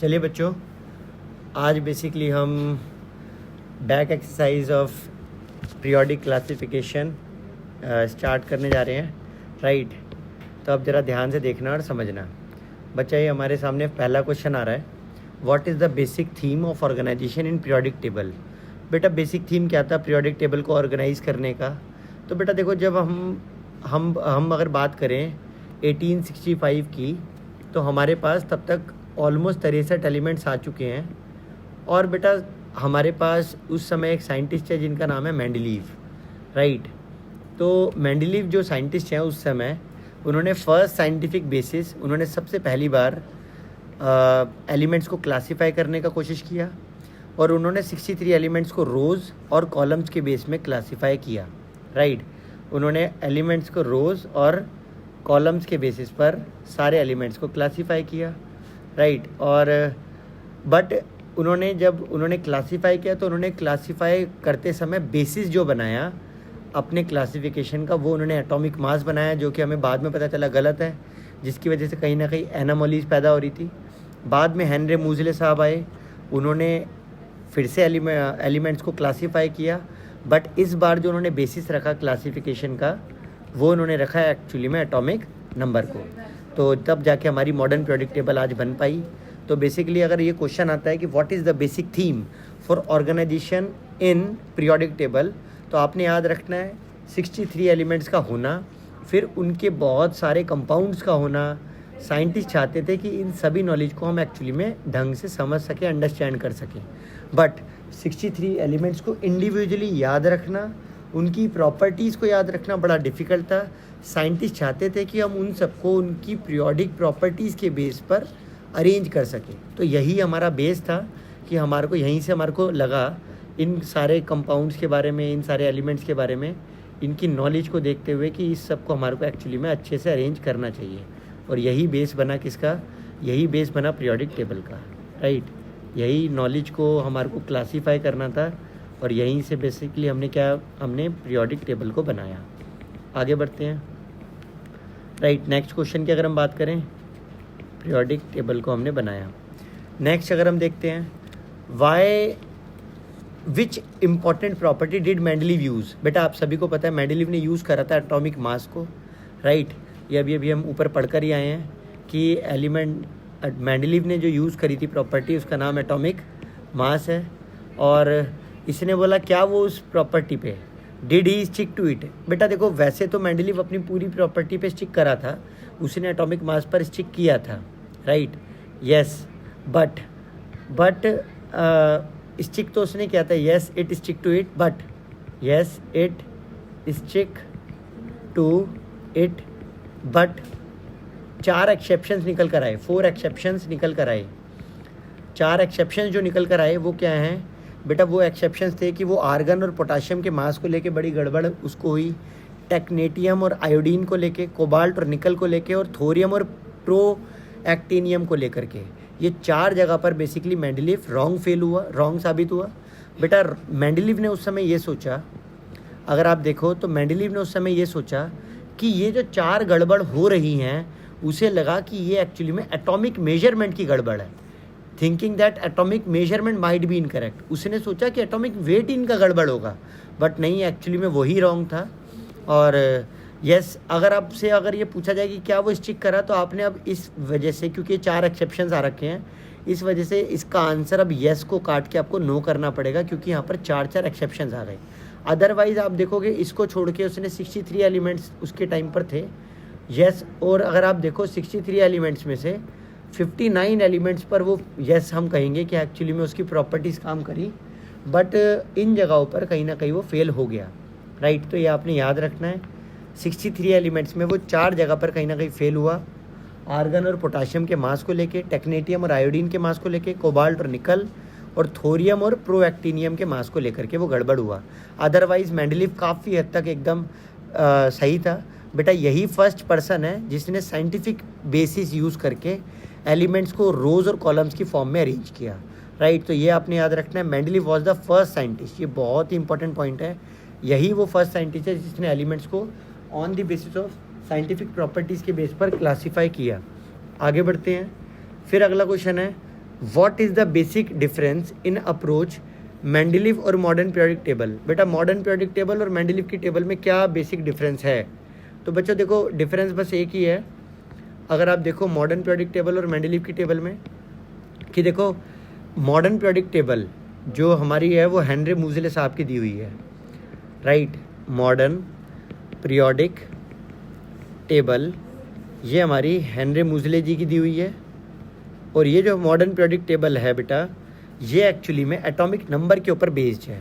चलिए बच्चों, आज बेसिकली हम back exercise of periodic classification start करने जा रहे हैं, राइट। तो अब ज़रा ध्यान से देखना और समझना। बच्चा, ये हमारे सामने पहला क्वेश्चन आ रहा है, what is the basic theme of organization in periodic table. बेटा, बेसिक थीम क्या था पीरियोडिक टेबल को ऑर्गेनाइज करने का? तो बेटा देखो, जब हम अगर बात करें 1865 की, तो हमारे पास तब तक ऑलमोस्ट 63 एलिमेंट्स आ चुके हैं। और बेटा हमारे पास उस समय एक साइंटिस्ट है जिनका नाम है मेंडलीव, राइट। तो मेंडलीव जो साइंटिस्ट हैं उस समय, उन्होंने फर्स्ट साइंटिफिक बेसिस, उन्होंने सबसे पहली बार एलिमेंट्स को क्लासीफाई करने का कोशिश किया और उन्होंने 63 एलिमेंट्स को रोज़ और कॉलम्स के बेस में क्लासीफाई किया, राइट। उन्होंने एलिमेंट्स को रोज़ और कॉलम्स के बेसिस पर सारे एलिमेंट्स को क्लासीफाई किया, राइट। और बट जब उन्होंने क्लासीफाई किया तो उन्होंने क्लासीफाई करते समय बेसिस जो बनाया अपने क्लासिफिकेशन का, वो उन्होंने एटॉमिक मास बनाया, जो कि हमें बाद में पता चला गलत है, जिसकी वजह से कहीं ना कहीं एनामोलीज पैदा हो रही थी। बाद में हेनरी मूजले साहब आए, उन्होंने फिर से एलिमेंट्स को क्लासीफाई किया, बट इस बार जो उन्होंने बेसिस रखा क्लासिफिकेशन का, वो उन्होंने रखा है एक्चुअली में एटॉमिक नंबर को। तो तब जाके हमारी मॉडर्न पीरियोडिक टेबल आज बन पाई। तो बेसिकली अगर ये क्वेश्चन आता है कि what is the basic theme for organization in periodic table, तो आपने याद रखना है 63 एलिमेंट्स का होना, फिर उनके बहुत सारे कंपाउंड्स का होना। साइंटिस्ट चाहते थे कि इन सभी नॉलेज को हम एक्चुअली में ढंग से समझ सकें, अंडरस्टैंड कर सकें। बट 63 एलिमेंट्स को इंडिविजुअली याद रखना, उनकी प्रॉपर्टीज़ को याद रखना बड़ा डिफ़िकल्ट था। साइंटिस्ट चाहते थे कि हम उन सबको उनकी पीरियोडिक प्रॉपर्टीज़ के बेस पर अरेंज कर सकें। तो यही हमारा बेस था कि यहीं से हमारे को लगा इन सारे कंपाउंड्स के बारे में, इन सारे एलिमेंट्स के बारे में, इनकी नॉलेज को देखते हुए कि इस सब को हमारे को एक्चुअली में अच्छे से अरेंज करना चाहिए। और यही बेस बना किसका? यही बेस बना पीरियोडिक टेबल का, राइट। यही नॉलेज को हमारे को क्लासीफाई करना था और यहीं से बेसिकली हमने पीरियोडिक टेबल को बनाया। आगे बढ़ते हैं, राइट। नेक्स्ट क्वेश्चन की अगर हम बात करें, पीरियोडिक टेबल को हमने बनाया। नेक्स्ट अगर हम देखते हैं, which important property did Mendeleev use. बेटा आप सभी को पता है मेंडलीव ने यूज़ करा था एटॉमिक मास को, राइट। ये अभी हम ऊपर पढ़कर ही आए हैं कि मेंडलीव ने जो यूज़ करी थी प्रॉपर्टी, उसका नाम एटॉमिक मास है। और इसने बोला क्या वो उस प्रॉपर्टी पे did he stick to it. बेटा देखो, वैसे तो मेंडलीव अपनी पूरी प्रॉपर्टी पे स्टिक करा था, उसने एटॉमिक मास पर स्टिक किया था, राइट, यस। बट स्टिक तो उसने किया था, yes it stick to it, but yes it stick to it, but 4 exceptions निकल कर आए, 4 एक्सेप्शंस निकल कर आए। 4 एक्सेप्शंस जो निकल कर आए वो क्या हैं बेटा? वो एक्सेप्शंस थे कि वो आर्गन और पोटाशियम के मास को लेके बड़ी गड़बड़ उसको हुई, टेक्नेटियम और आयोडीन को लेके, कोबाल्ट और निकल को लेके, और थोरियम और प्रोएक्टिनियम को लेकर के। ये 4 जगह पर बेसिकली मेंडलीव रॉन्ग साबित हुआ। बेटा मेंडलीव ने उस समय ये सोचा, अगर आप देखो तो मेंडलीव ने उस समय ये सोचा कि ये जो 4 गड़बड़ हो रही हैं, उसे लगा कि ये एक्चुअली में एटॉमिक मेजरमेंट की गड़बड़ है, thinking that atomic measurement might be incorrect. उसने सोचा कि एटॉमिक वेट इनका गड़बड़ होगा, बट नहीं, एक्चुअली में वही रॉन्ग था। और यस, अगर ये पूछा जाए कि क्या वो स्टिक करा, तो आपने अब इस वजह से, क्योंकि 4 एक्सेप्शंस आ रखे हैं, इस वजह से इसका आंसर अब यस को काट के आपको नो करना पड़ेगा, क्योंकि यहाँ पर 4 एक्सेप्शंस आ गए। अदरवाइज आप देखोगे इसको छोड़ के उसने 63 एलिमेंट्स उसके टाइम पर थे, यस। और अगर आप देखो 63 एलिमेंट्स में से 59 एलिमेंट्स पर वो यस हम कहेंगे कि एक्चुअली में उसकी प्रॉपर्टीज़ काम करी, बट इन जगहों पर कहीं ना कहीं वो फेल हो गया, राइट। तो ये आपने याद रखना है, 63 एलिमेंट्स में वो 4 जगह पर कहीं ना कहीं फेल हुआ। आर्गन और पोटाशियम के मास को लेके, टेक्नेटियम और आयोडीन के मास को लेके, कोबाल्ट और निकल, और थोरियम और प्रोएक्टिनियम के मास को लेकर के वो गड़बड़ हुआ। अदरवाइज मेंडलीव काफ़ी हद तक एकदम सही था। बेटा यही फर्स्ट पर्सन है जिसने साइंटिफिक बेसिस यूज़ करके एलिमेंट्स को रोज़ और कॉलम्स की फॉर्म में अरेंज किया, राइट। तो ये आपने याद रखना है, Mendeleev was the first scientist. ये बहुत ही इंपॉर्टेंट पॉइंट है, यही वो फर्स्ट साइंटिस्ट है जिसने एलिमेंट्स को on the basis of scientific properties के बेस पर क्लासीफाई किया। आगे बढ़ते हैं, फिर अगला क्वेश्चन है what is the basic difference in approach Mendeleev और मॉडर्न पीरियोडिक टेबल। बेटा मॉडर्न पीरियोडिक टेबल और मेंडलीव की टेबल में क्या बेसिक डिफरेंस है? तो बच्चों देखो डिफरेंस बस एक ही है। अगर आप देखो मॉडर्न पीरियोडिक टेबल और मेंडलीव की टेबल में कि देखो मॉडर्न पीरियोडिक टेबल जो हमारी है वो हेनरी मूजले साहब की दी हुई है, राइट। मॉडर्न पीरियोडिक टेबल ये हमारी हेनरी मूजले जी की दी हुई है। और ये जो मॉडर्न पीरियोडिक टेबल है बेटा ये एक्चुअली में एटॉमिक नंबर के ऊपर बेस्ड है,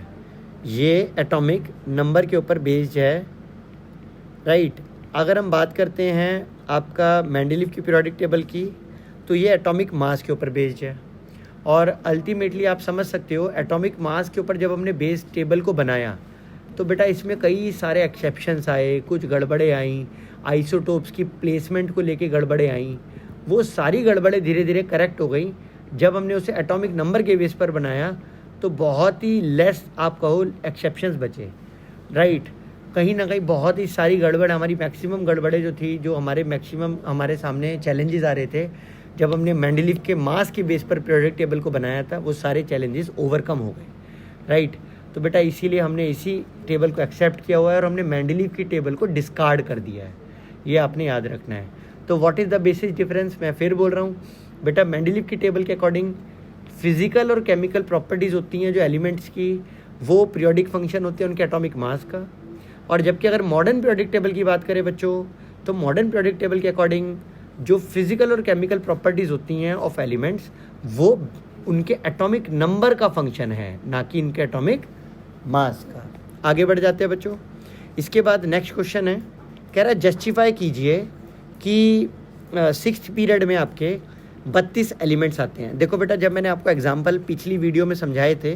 ये एटॉमिक नंबर के ऊपर बेस्ड है, राइट। अगर हम बात करते हैं आपका मेंडलीव की पीरियोडिक टेबल की तो ये एटॉमिक मास के ऊपर बेस्ड है। और अल्टीमेटली आप समझ सकते हो एटॉमिक मास के ऊपर जब हमने बेस टेबल को बनाया तो बेटा इसमें कई सारे एक्सेप्शंस आए, कुछ गड़बड़े आई, आइसोटोप्स की प्लेसमेंट को लेके गड़बड़े आई। वो सारी गड़बड़े धीरे धीरे करेक्ट हो गई जब हमने उसे एटॉमिक नंबर के बेस पर बनाया, तो बहुत ही लेस आप कहो एक्सेप्शंस बचे, राइट। कहीं ना कहीं बहुत ही सारी गड़बड़, हमारी मैक्सिमम गड़बड़े जो थी, जो हमारे सामने चैलेंजेस आ रहे थे जब हमने मेंडलीव के मास के बेस पर पीरियोडिक टेबल को बनाया था, वो सारे चैलेंजेस ओवरकम हो गए, राइट। तो बेटा इसीलिए हमने इसी टेबल को एक्सेप्ट किया हुआ है और हमने मेंडलीव की टेबल को डिस्कार्ड कर दिया है, ये आपने याद रखना है। तो what is the basic difference, मैं फिर बोल रहा हूँ बेटा मेंडलीव की टेबल के अकॉर्डिंग फिजिकल और केमिकल प्रॉपर्टीज़ होती हैं जो एलिमेंट्स की, वो पीरियोडिक फंक्शन होते हैं उनके एटॉमिक मास का। और जबकि अगर मॉडर्न पीरियोडिक टेबल की बात करें बच्चों, तो मॉडर्न पीरियोडिक टेबल के अकॉर्डिंग जो फिजिकल और केमिकल प्रॉपर्टीज़ होती हैं ऑफ एलिमेंट्स, वो उनके एटॉमिक नंबर का फंक्शन है, ना कि इनके एटॉमिक मास का। आगे बढ़ जाते हैं बच्चों। इसके बाद नेक्स्ट क्वेश्चन है, कह रहा है जस्टिफाई कीजिए कि 6th पीरियड में आपके 32 एलिमेंट्स आते हैं। देखो बेटा जब मैंने आपको एग्जाम्पल पिछली वीडियो में समझाए थे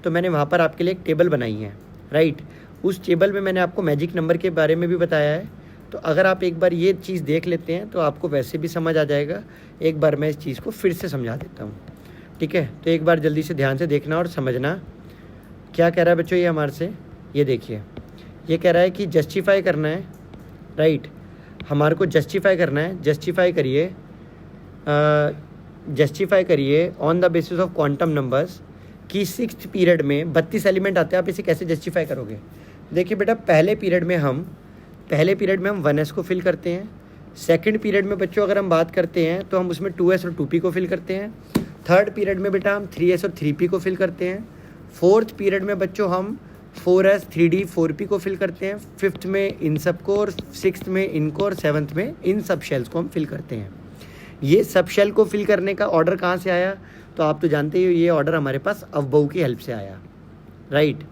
तो मैंने वहाँ पर आपके लिए एक टेबल बनाई है, राइट। उस टेबल में मैंने आपको मैजिक नंबर के बारे में भी बताया है, तो अगर आप एक बार ये चीज़ देख लेते हैं तो आपको वैसे भी समझ आ जाएगा। एक बार मैं इस चीज़ को फिर से समझा देता हूँ, ठीक है। तो एक बार जल्दी से ध्यान से देखना और समझना क्या कह रहा है बच्चों ये हमारे से। ये देखिए, ये कह रहा है कि जस्टिफाई करना है, राइट। हमारे को जस्टिफाई करना है, जस्टिफाई करिए on the basis of quantum numbers कि 6th पीरियड में 32 एलिमेंट आते हैं। आप इसे कैसे जस्टिफाई करोगे? देखिए बेटा पहले पीरियड में हम 1s को फिल करते हैं। सेकंड पीरियड में बच्चों अगर हम बात करते हैं तो हम उसमें 2s और 2p को फिल करते हैं। थर्ड पीरियड में बेटा हम 3s और 3p को फिल करते हैं। फोर्थ पीरियड में बच्चों हम 4s 3d 4p को फिल करते हैं। फिफ्थ में इन सब को, और सिक्स्थ में इनको, और सेवन्थ में इन सब शेल्स को हम फिल करते हैं। ये सब शेल को फिल करने का ऑर्डर कहाँ से आया? तो आप तो जानते ही हो ये ऑर्डर हमारे पास अवबऊ की हेल्प से आया, राइट।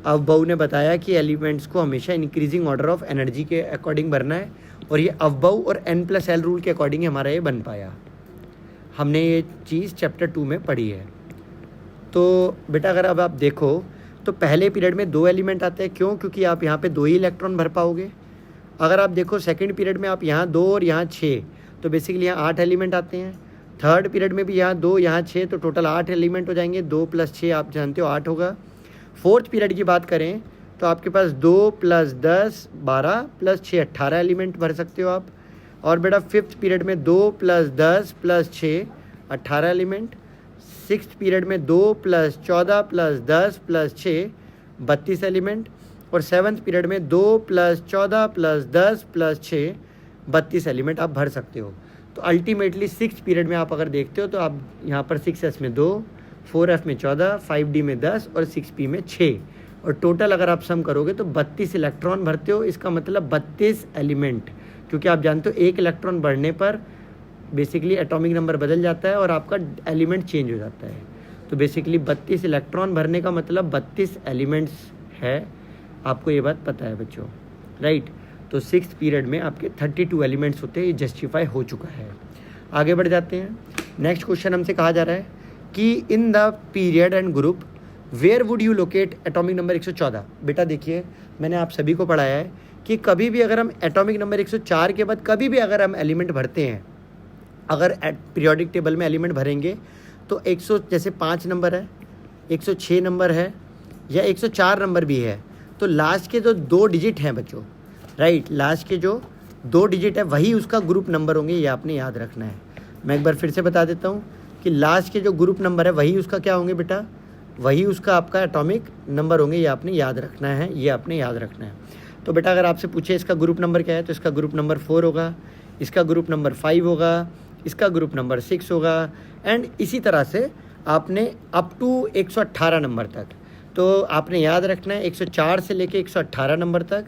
अवबऊ ने बताया कि एलिमेंट्स को हमेशा इंक्रीजिंग ऑर्डर ऑफ एनर्जी के अकॉर्डिंग भरना है, और ये अवबऊ और n+l रूल के अकॉर्डिंग हमारा ये बन पाया। हमने ये चीज़ चैप्टर 2 में पढ़ी है। तो बेटा अगर अब आप देखो तो पहले पीरियड में 2 एलिमेंट आते हैं। क्यों? क्योंकि आप यहाँ पे 2 ही इलेक्ट्रॉन भर पाओगे। अगर आप देखो सेकंड पीरियड में आप यहाँ 2 और यहाँ 6, तो बेसिकली यहाँ 8 एलिमेंट आते हैं। थर्ड पीरियड में भी यहाँ 2 यहाँ 6, तो टोटल 8 एलिमेंट हो जाएंगे। 2 + 6 आप जानते हो 8 होगा। फोर्थ पीरियड की बात करें तो आपके पास 2 + 10 12 + 6 18 एलिमेंट भर सकते हो आप। और बेटा फिफ्थ पीरियड में 2 + 10 + 6 18 एलिमेंट। सिक्स्थ पीरियड में 2 + 14 + 10 + 6 32 एलिमेंट। और सेवन्थ पीरियड में 2 + 14 + 10 + 6 32 एलिमेंट आप भर सकते हो। तो अल्टीमेटली 6th पीरियड में आप अगर देखते हो तो आप यहाँ पर 6s में 2, 4f में 14, 5d में 10 और 6p में 6, और टोटल अगर आप सम करोगे तो 32 इलेक्ट्रॉन भरते हो। इसका मतलब 32 एलिमेंट, क्योंकि आप जानते हो 1 इलेक्ट्रॉन बढ़ने पर बेसिकली एटॉमिक नंबर बदल जाता है और आपका एलिमेंट चेंज हो जाता है। तो बेसिकली 32 इलेक्ट्रॉन भरने का मतलब 32 एलिमेंट्स है। आपको ये बात पता है बच्चों, राइट। तो 6th पीरियड में आपके 32 एलिमेंट्स होते हैं। ये जस्टिफाई हो चुका है। आगे बढ़ जाते हैं। नेक्स्ट क्वेश्चन हमसे कहा जा रहा है कि in the period and group where would you locate atomic number 114। बेटा देखिए मैंने आप सभी को पढ़ाया है कि कभी भी अगर हम एटॉमिक नंबर 104 के बाद कभी भी अगर हम एलिमेंट भरते हैं, अगर पीरियोडिक टेबल में एलिमेंट भरेंगे तो 100 जैसे 5 नंबर है, 106 नंबर है या 104 नंबर भी है, तो लास्ट के जो 2 डिजिट हैं बच्चों, राइट, लास्ट के जो 2 डिजिट है वही उसका ग्रुप नंबर होंगे। ये आपने याद रखना है। मैं एक बार फिर से बता देता हूँ कि लास्ट के जो ग्रुप नंबर है वही उसका क्या होंगे बेटा, वही उसका आपका एटॉमिक नंबर होंगे। ये आपने याद रखना है, ये आपने याद रखना है। तो बेटा अगर आपसे पूछे इसका ग्रुप नंबर क्या है, तो इसका ग्रुप नंबर 4 होगा, इसका ग्रुप नंबर 5 होगा, इसका ग्रुप नंबर 6 होगा, एंड इसी तरह से आपने अप टू 118 नंबर तक। तो आपने याद रखना है 104 से लेकर 118 नंबर तक,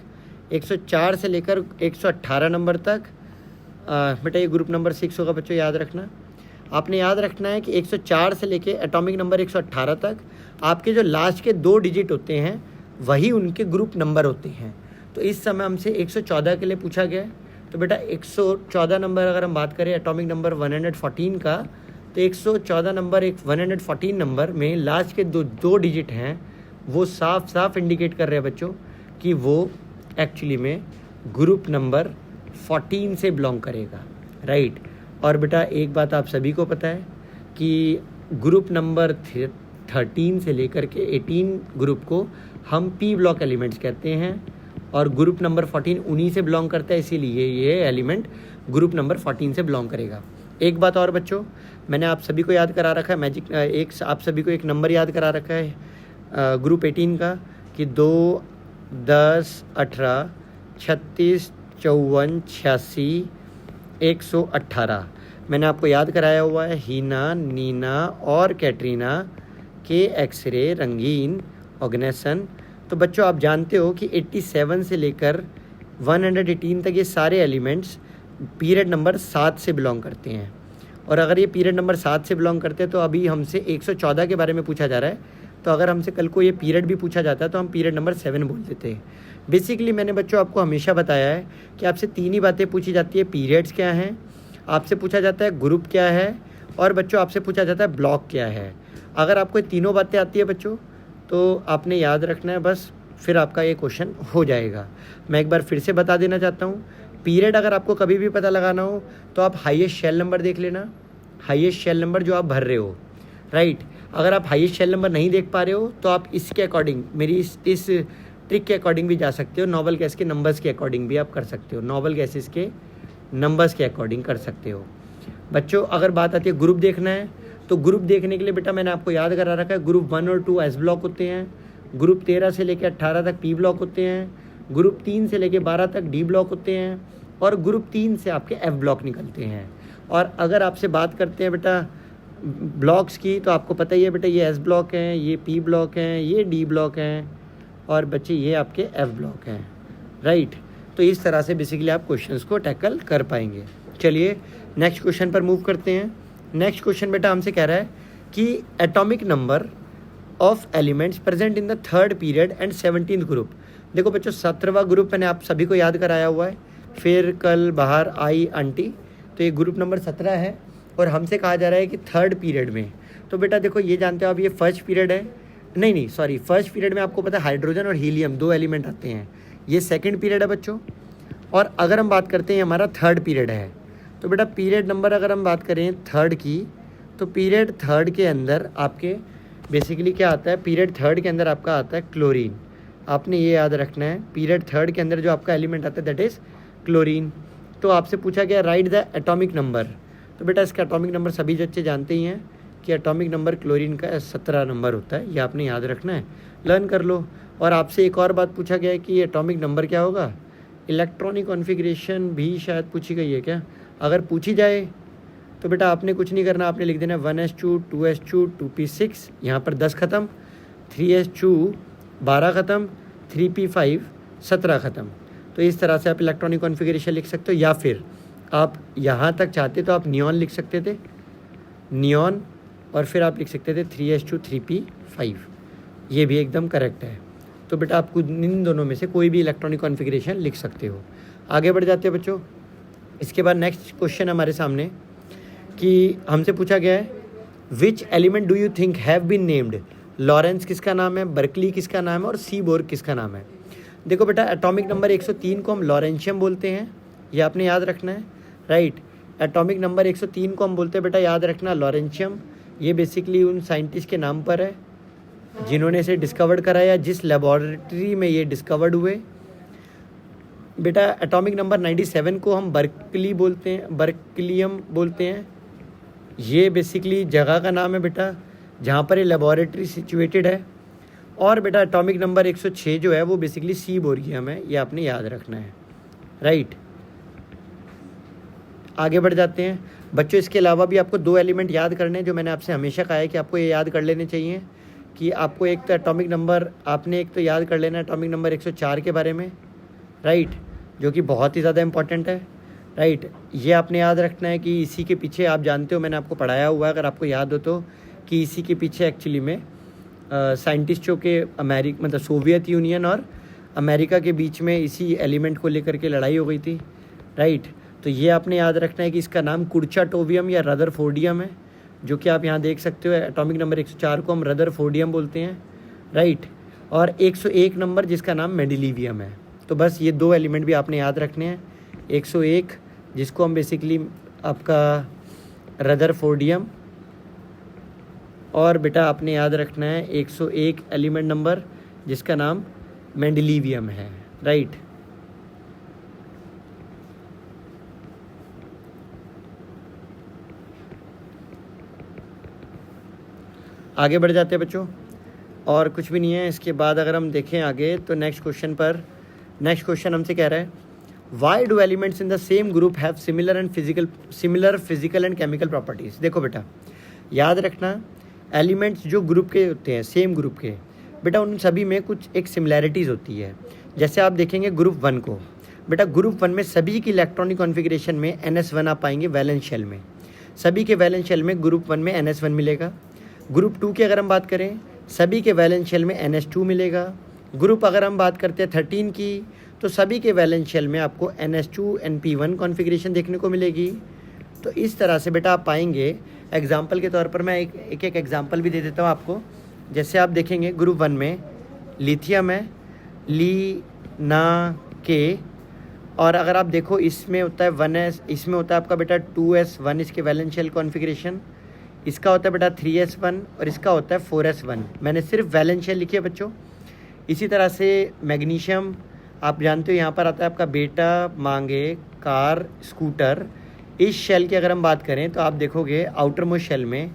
104 से लेकर 118 नंबर तक। बेटा ये ग्रुप नंबर 6 होगा बच्चों, याद रखना। आपने याद रखना है कि 104 से लेके एटॉमिक नंबर 118 तक आपके जो लास्ट के 2 डिजिट होते हैं वही उनके ग्रुप नंबर होते हैं। तो इस समय हमसे 114 के लिए पूछा गया है। तो बेटा 114 नंबर अगर हम बात करें एटॉमिक नंबर 114 का, तो 114 नंबर 114 नंबर में लास्ट के दो डिजिट हैं, वो साफ साफ इंडिकेट कर रहे हैं बच्चों कि वो एक्चुअली में ग्रुप नंबर 14 से बिलोंग करेगा, राइट। और बेटा एक बात आप सभी को पता है कि ग्रुप नंबर 13 से लेकर के 18 ग्रुप को हम पी ब्लॉक एलिमेंट्स कहते हैं, और ग्रुप नंबर 14 उन्हीं से बिलोंग करता है, इसीलिए ये एलिमेंट ग्रुप नंबर 14 से बिलोंग करेगा। एक बात और बच्चों, मैंने आप सभी को याद करा रखा है मैजिक, आप सभी को एक नंबर याद करा रखा है ग्रुप 18 का कि 2, 10, 18, 36, 54, 86, 118 मैंने आपको याद कराया हुआ है। हीना, नीना और कैटरीना के एक्सरे, रंगीन, ऑर्गेनाइजेशन। तो बच्चों आप जानते हो कि 87 से लेकर 118 तक ये सारे एलिमेंट्स पीरियड नंबर 7 से बिलोंग करते हैं। और अगर ये पीरियड नंबर 7 से बिलोंग करते हैं तो अभी हमसे 114 के बारे में पूछा जा रहा है, तो अगर हमसे कल को ये पीरियड भी पूछा जाता है तो हम पीरियड नंबर 7 बोल देते हैं। बेसिकली मैंने बच्चों आपको हमेशा बताया है कि आपसे 3 ही बातें पूछी जाती है, पीरियड्स क्या हैं, आपसे पूछा जाता है ग्रुप क्या है, और बच्चों आपसे पूछा जाता है ब्लॉक क्या है। अगर आपको तीनों बातें आती है बच्चों तो आपने याद रखना है बस, फिर आपका ये क्वेश्चन हो जाएगा। मैं एक बार फिर से बता देना चाहता हूँ, पीरियड अगर आपको कभी भी पता लगाना हो तो आप हाईएस्ट शेल नंबर देख लेना, हाईएस्ट शेल नंबर जो आप भर रहे हो, राइट। अगर आप हाईएस्ट शेल नंबर नहीं देख पा रहे हो तो आप इसके अकॉर्डिंग, मेरी इस ट्रिक के अकॉर्डिंग भी जा सकते हो, नोबल गैस के नंबर्स के अकॉर्डिंग भी आप कर सकते हो, नोबल गैसेस के नंबर्स के अकॉर्डिंग कर सकते हो। बच्चों अगर बात आती है ग्रुप देखना है, तो ग्रुप देखने के लिए बेटा मैंने आपको याद करा रखा है, ग्रुप 1 और 2 एस ब्लॉक होते हैं, ग्रुप 13 से लेकर 18 तक पी ब्लॉक होते हैं, ग्रुप 3 से लेकर 12 तक डी ब्लॉक होते हैं, और ग्रुप 3 से आपके एफ ब्लॉक निकलते हैं। और अगर आपसे बात करते हैं बेटा ब्लॉक्स की, तो आपको पता ही है बेटा ये एस ब्लॉक हैं, ये पी ब्लॉक हैं, ये डी ब्लॉक हैं, और बच्चे ये आपके एफ ब्लॉक हैं, राइट। तो इस तरह से बेसिकली आप क्वेश्चंस को टैकल कर पाएंगे। चलिए नेक्स्ट क्वेश्चन पर मूव करते हैं। नेक्स्ट क्वेश्चन बेटा हमसे कह रहा है कि atomic number of elements present in the 3rd period and 17th group. देखो बच्चों 17वां ग्रुप मैंने आप सभी को याद कराया हुआ है, फिर कल बाहर आई आंटी, तो ये ग्रुप नंबर 17 है, और हमसे कहा जा रहा है कि 3rd पीरियड में। तो बेटा देखो ये जानते हो आप ये फर्स्ट पीरियड है, नहीं सॉरी, फर्स्ट पीरियड में आपको पता है हाइड्रोजन और हीलियम 2 एलिमेंट आते हैं, ये 2nd पीरियड है बच्चों। और अगर हम बात करते हैं हमारा 3rd पीरियड है, तो बेटा पीरियड नंबर अगर हम बात करें 3rd की, तो पीरियड 3rd के अंदर आपके बेसिकली क्या आता है, पीरियड 3rd के अंदर आपका आता है क्लोरीन। आपने ये याद रखना है, पीरियड 3rd के अंदर जो आपका एलिमेंट आता है दैट इज़ क्लोरीन। तो आपसे पूछा गया राइट द एटॉमिक नंबर, तो बेटा इसका एटॉमिक नंबर सभी बच्चे जानते ही हैं कि एटॉमिक नंबर क्लोरीन का 17 नंबर होता है, ये आपने याद रखना है, लर्न कर लो। और आपसे एक और बात पूछा गया है कि एटॉमिक नंबर क्या होगा, इलेक्ट्रॉनिक कॉन्फ़िगरेशन भी शायद पूछी गई है क्या, अगर पूछी जाए तो बेटा आपने कुछ नहीं करना, आपने लिख देना 1s2 2s2 2p6, यहाँ पर 10 ख़त्म, 3s2 12 ख़त्म, 3p5 17 ख़त्म। तो इस तरह से आप इलेक्ट्रॉनिक कॉन्फ़िगरेशन लिख सकते हो, या फिर आप यहाँ तक चाहते तो आप नियॉन लिख सकते थे, नियॉन, और फिर आप लिख सकते थे 3s2 3p5, ये भी एकदम करेक्ट है। तो बेटा आपको इन दोनों में से कोई भी इलेक्ट्रॉनिक कॉन्फ़िगरेशन लिख सकते हो। आगे बढ़ जाते हैं बच्चों। इसके बाद नेक्स्ट क्वेश्चन हमारे सामने कि हमसे पूछा गया है which element do you think have been named, Lawrence किसका नाम है, बर्कली किसका नाम है, और सीबोर्ग किसका नाम है। देखो बेटा एटॉमिक नंबर 103 को हम लॉरेंशियम बोलते हैं, ये आपने याद रखना है, राइट। एटॉमिक नंबर 103 को हम बोलते हैं बेटा, याद रखना लॉरेंशियम, ये बेसिकली उन साइंटिस्ट के नाम पर है जिन्होंने इसे डिस्कवर्ड कराया, जिस लेबॉरेटरी में ये डिस्कवर्ड हुए। बेटा एटॉमिक नंबर 97 को हम बर्कली बोलते हैं, बर्कलियम बोलते हैं, ये बेसिकली जगह का नाम है बेटा जहाँ पर ये लेबॉरेटरी सिचुएटेड है। और बेटा एटॉमिक नंबर 106 जो है वो बेसिकली सी बोरियम है, ये आपने याद रखना है, राइट। आगे बढ़ जाते हैं बच्चों। इसके अलावा भी आपको 2 एलिमेंट याद करने हैं जो मैंने आपसे हमेशा कहा है कि आपको ये याद कर लेने चाहिए कि आपको एक तो एटॉमिक नंबर आपने एक तो याद कर लेना एटॉमिक नंबर 104 के बारे में, राइट, जो कि बहुत ही ज़्यादा इंपॉर्टेंट है, राइट। ये आपने याद रखना है कि इसी के पीछे आप जानते हो मैंने आपको पढ़ाया हुआ है, अगर आपको याद हो तो, कि इसी के पीछे एक्चुअली में साइंटिस्टों के मतलब सोवियत यूनियन और अमेरिका के बीच में इसी एलिमेंट को लेकर के लड़ाई हो गई थी, राइट। तो ये आपने याद रखना है कि इसका नाम कुर्चाटोवियम या रदरफोर्डियम है, जो कि आप यहाँ देख सकते हो। एटॉमिक नंबर 104 को हम रदरफोर्डियम बोलते हैं, राइट। और 101 नंबर जिसका नाम मेंडेलिवियम है। तो बस ये 2 एलिमेंट भी आपने याद रखने हैं। 101 जिसको हम बेसिकली आपका रदरफोर्डियम, और बेटा आपने याद रखना है 101 एलिमेंट नंबर जिसका नाम मेंडेलिवियम है, राइट। आगे बढ़ जाते हैं बच्चों, और कुछ भी नहीं है। इसके बाद अगर हम देखें आगे तो नेक्स्ट क्वेश्चन हमसे कह रहा है why do elements in the same group have similar physical and chemical properties. देखो बेटा याद रखना एलिमेंट्स जो ग्रुप के होते हैं सेम ग्रुप के, बेटा उन सभी में कुछ एक सिमिलैरिटीज़ होती है। जैसे आप देखेंगे ग्रुप 1 को, बेटा ग्रुप 1 में सभी की इलेक्ट्रॉनिक कॉन्फ़िगरेशन में NS1 आप पाएंगे वैलेंस शेल में, सभी के वैलेंस शेल में ग्रुप 1 में NS1 मिलेगा। ग्रुप 2 की अगर हम बात करें सभी के वैलेंस शेल में NS2 मिलेगा। ग्रुप अगर हम बात करते हैं 13 की तो सभी के वैलेंस शेल में आपको NS2 NP1 कॉन्फ़िगरेशन देखने को मिलेगी। तो इस तरह से बेटा आप पाएंगे। एग्जाम्पल के तौर पर मैं एक एग्जाम्पल भी दे देता हूँ आपको। जैसे आप देखेंगे ग्रुप 1 में लिथियम है, ली ना के, और अगर आप देखो इसमें होता है 1s, इसमें होता है आपका बेटा 2s1 इसके वैलेंस शेल कॉन्फ़िगरेशन, इसका होता है बेटा 3s1 और इसका होता है 4s1। मैंने सिर्फ वैलेंस शेल लिखी है बच्चों। इसी तरह से मैग्नीशियम आप जानते हो यहाँ पर आता है आपका बेटा, मांगे, कार, स्कूटर। इस शेल की अगर हम बात करें तो आप देखोगे आउटर मोस्ट शेल में